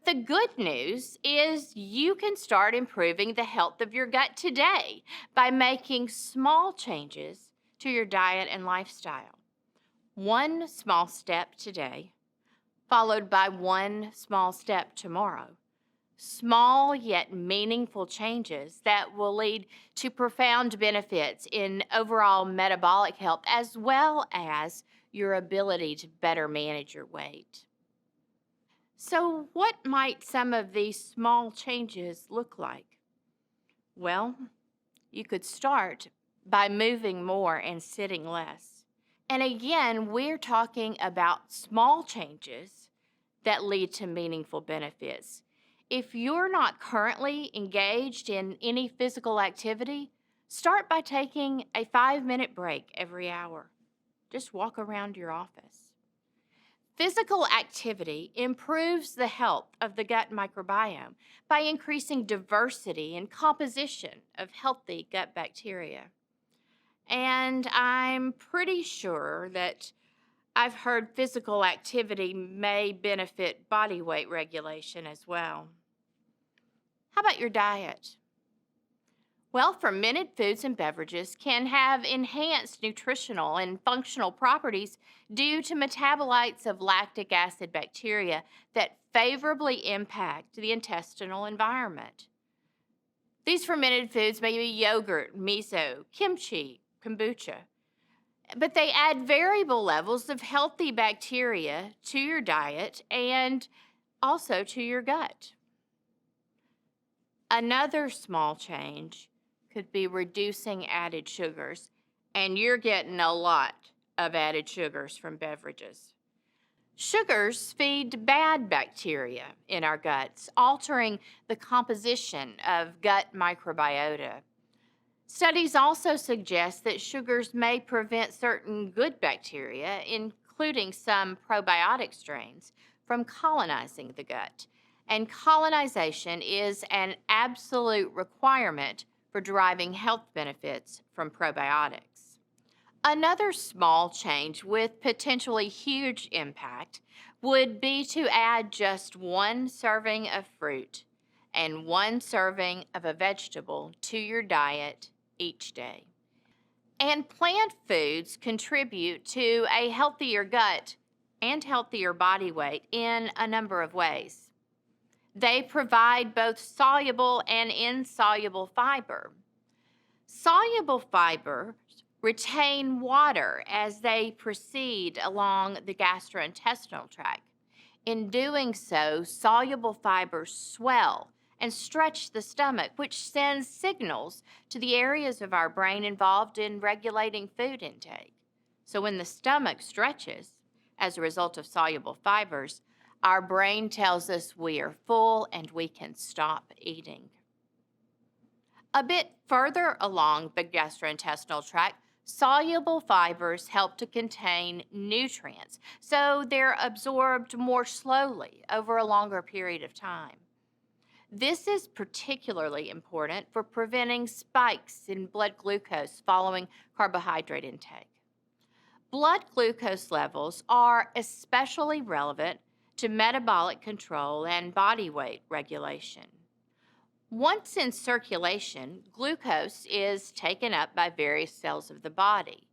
The good news is you can start improving the health of your gut today by making small changes to your diet and lifestyle. One small step today, followed by one small step tomorrow. Small yet meaningful changes that will lead to profound benefits in overall metabolic health as well as your ability to better manage your weight. So, what might some of these small changes look like? Well, you could start by moving more and sitting less. And again, we're talking about small changes that lead to meaningful benefits. If you're not currently engaged in any physical activity, start by taking a 5-minute break every hour. Just walk around your office. Physical activity improves the health of the gut microbiome by increasing diversity and composition of healthy gut bacteria. And I'm pretty sure that I've heard physical activity may benefit body weight regulation as well. How about your diet? Well, fermented foods and beverages can have enhanced nutritional and functional properties due to metabolites of lactic acid bacteria that favorably impact the intestinal environment. These fermented foods may be yogurt, miso, kimchi, kombucha, but they add variable levels of healthy bacteria to your diet and also to your gut. Another small change could be reducing added sugars, and you're getting a lot of added sugars from beverages. Sugars feed bad bacteria in our guts, altering the composition of gut microbiota. Studies also suggest that sugars may prevent certain good bacteria, including some probiotic strains, from colonizing the gut. And colonization is an absolute requirement for deriving health benefits from probiotics. Another small change with potentially huge impact would be to add just one serving of fruit and one serving of a vegetable to your diet each day. And plant foods contribute to a healthier gut and healthier body weight in a number of ways. They provide both soluble and insoluble fiber. Soluble fibers retain water as they proceed along the gastrointestinal tract. In doing so, soluble fibers swell and stretch the stomach, which sends signals to the areas of our brain involved in regulating food intake. So when the stomach stretches as a result of soluble fibers, our brain tells us we are full and we can stop eating. A bit further along the gastrointestinal tract, soluble fibers help to contain nutrients, so they're absorbed more slowly over a longer period of time. This is particularly important for preventing spikes in blood glucose following carbohydrate intake. Blood glucose levels are especially relevant to metabolic control and body weight regulation. Once in circulation, glucose is taken up by various cells of the body.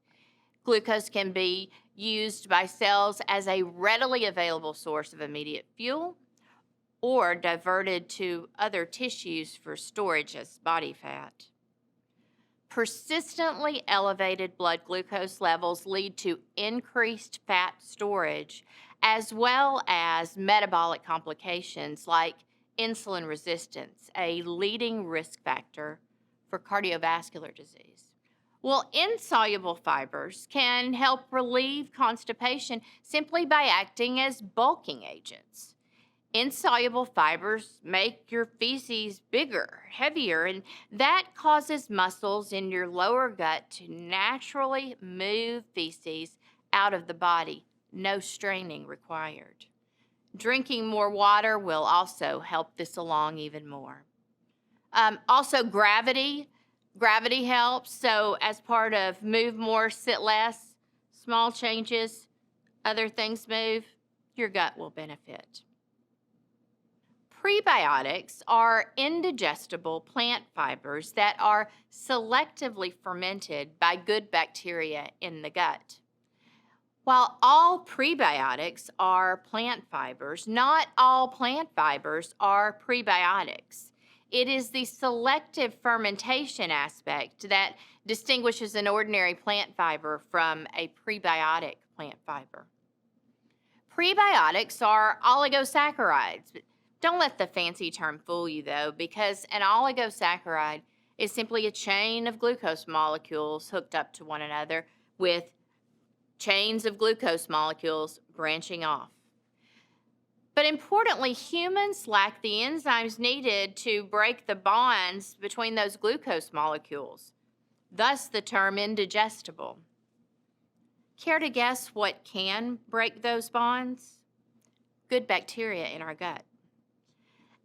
Glucose can be used by cells as a readily available source of immediate fuel or diverted to other tissues for storage as body fat. Persistently elevated blood glucose levels lead to increased fat storage as well as metabolic complications like insulin resistance, a leading risk factor for cardiovascular disease. Well, insoluble fibers can help relieve constipation simply by acting as bulking agents. Insoluble fibers make your feces bigger, heavier, and that causes muscles in your lower gut to naturally move feces out of the body. No straining required. Drinking more water will also help this along even more. Also, gravity helps. So as part of move more, sit less, small changes, other things move, your gut will benefit. Prebiotics are indigestible plant fibers that are selectively fermented by good bacteria in the gut. While all prebiotics are plant fibers, not all plant fibers are prebiotics. It is the selective fermentation aspect that distinguishes an ordinary plant fiber from a prebiotic plant fiber. Prebiotics are oligosaccharides. Don't let the fancy term fool you, though, because an oligosaccharide is simply a chain of glucose molecules hooked up to one another with chains of glucose molecules branching off. But importantly, humans lack the enzymes needed to break the bonds between those glucose molecules, thus the term indigestible. Care to guess what can break those bonds? Good bacteria in our gut.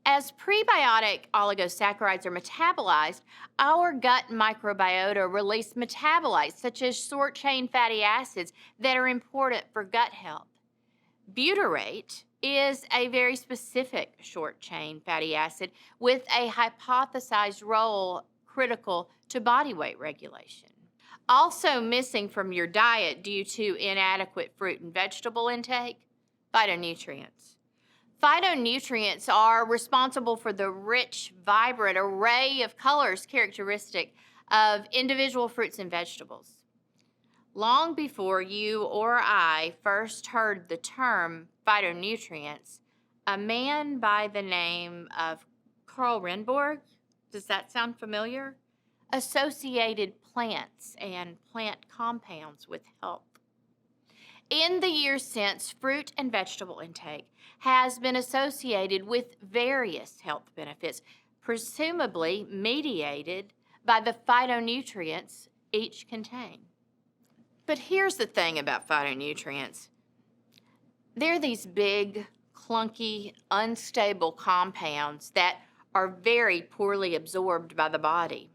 As prebiotic oligosaccharides are metabolized, our gut microbiota release metabolites such as short-chain fatty acids that are important for gut health. Butyrate is a very specific short-chain fatty acid with a hypothesized role critical to body weight regulation. Also missing from your diet due to inadequate fruit and vegetable intake, phytonutrients. Phytonutrients are responsible for the rich, vibrant array of colors characteristic of individual fruits and vegetables. Long before you or I first heard the term phytonutrients, a man by the name of Carl Renborg, does that sound familiar? Associated plants and plant compounds with health. In the years since, fruit and vegetable intake has been associated with various health benefits, presumably mediated by the phytonutrients each contain. But here's the thing about phytonutrients. They're these big, clunky, unstable compounds that are very poorly absorbed by the body.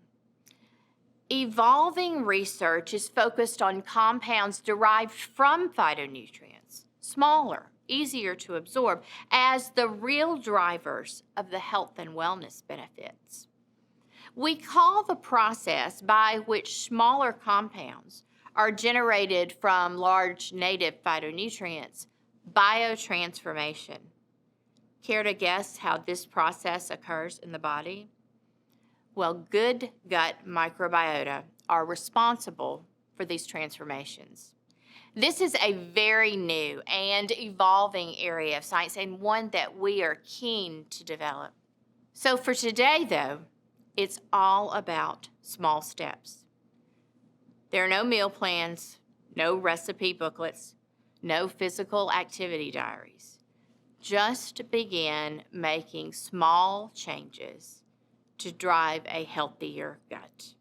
Evolving research is focused on compounds derived from phytonutrients, smaller, easier to absorb, as the real drivers of the health and wellness benefits. We call the process by which smaller compounds are generated from large native phytonutrients biotransformation. Care to guess how this process occurs in the body? Well, good gut microbiota are responsible for these transformations. This is a very new and evolving area of science and one that we are keen to develop. So for today, though, it's all about small steps. There are no meal plans, no recipe booklets, no physical activity diaries. Just begin making small changes to drive a healthier gut.